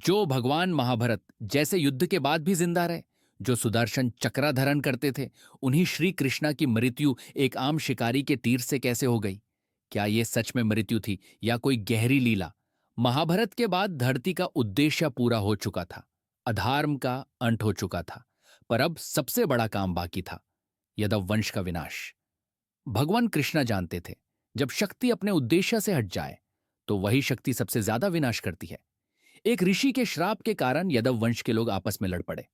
जो भगवान महाभारत जैसे युद्ध के बाद भी जिंदा रहे, जो सुदर्शन चक्रा धारण करते थे, उन्हीं श्री कृष्णा की मृत्यु एक आम शिकारी के तीर से कैसे हो गई? क्या ये सच में मृत्यु थी या कोई गहरी लीला? महाभारत के बाद धरती का उद्देश्य पूरा हो चुका था, अधर्म का अंत हो चुका था, पर अब सबसे बड़ा काम बाकी था, यादव वंश का विनाश। भगवान कृष्णा जानते थे, जब शक्ति अपने उद्देश्य से हट जाए तो वही शक्ति सबसे ज्यादा विनाश करती है। एक ऋषि के श्राप के कारण यादव वंश के लोग आपस में लड़ पड़े।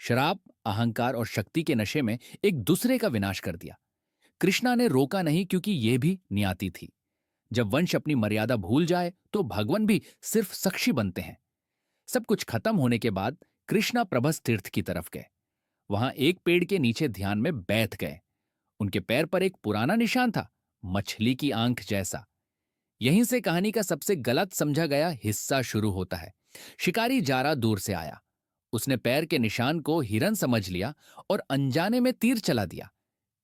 श्राप, अहंकार और शक्ति के नशे में एक दूसरे का विनाश कर दिया। कृष्णा ने रोका नहीं, क्योंकि यह भी नियति थी। जब वंश अपनी मर्यादा भूल जाए तो भगवान भी सिर्फ साक्षी बनते हैं। सब कुछ खत्म होने के बाद कृष्णा प्रभस तीर्थ की तरफ गए। वहां एक पेड़ के नीचे ध्यान में बैठ गए। उनके पैर पर एक पुराना निशान था, मछली की आंख जैसा। यहीं से कहानी का सबसे गलत समझा गया हिस्सा शुरू होता है। शिकारी जारा दूर से आया। उसने पैर के निशान को हिरन समझ लिया और अनजाने में तीर चला दिया।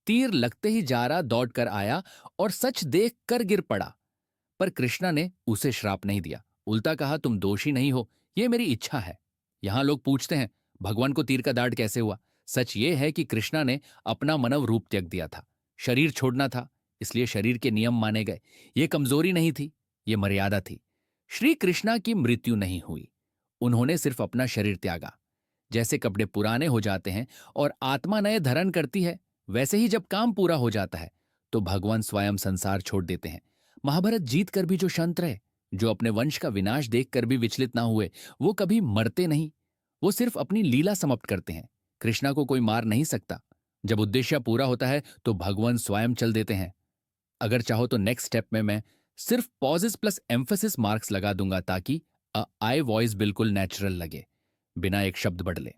तीर लगते ही जारा दौड़कर आया और सच देख कर गिर पड़ा। पर कृष्णा ने उसे श्राप नहीं दिया, उल्टा कहा, तुम दोषी नहीं हो, यह मेरी इच्छा है। यहां लोग पूछते हैं, भगवान को तीर का दाढ़ कैसे हुआ? सच यह है कि कृष्णा ने अपना मानव रूप त्याग दिया था। शरीर छोड़ना था, इसलिए शरीर के नियम माने गए। यह कमजोरी नहीं थी, यह मर्यादा थी। श्री कृष्णा की मृत्यु नहीं हुई, उन्होंने सिर्फ अपना शरीर त्यागा। जैसे कपड़े पुराने हो जाते हैं और आत्मा नए धारण करती है, वैसे ही जब काम पूरा हो जाता है तो भगवान स्वयं संसार छोड़ देते हैं। महाभारत जीत कर भी जो संत रहे, जो अपने वंश का विनाश देखकर भी विचलित ना हुए, वो कभी मरते नहीं, वो सिर्फ अपनी लीला समाप्त करते हैं। कृष्णा को कोई मार नहीं सकता। जब उद्देश्य पूरा होता है तो भगवान स्वयं चल देते हैं। अगर चाहो तो नेक्स्ट स्टेप में मैं सिर्फ पॉजेस प्लस एम्फेसिस मार्क्स लगा दूंगा, ताकि आई वॉइस बिल्कुल नेचुरल लगे, बिना एक शब्द बदले।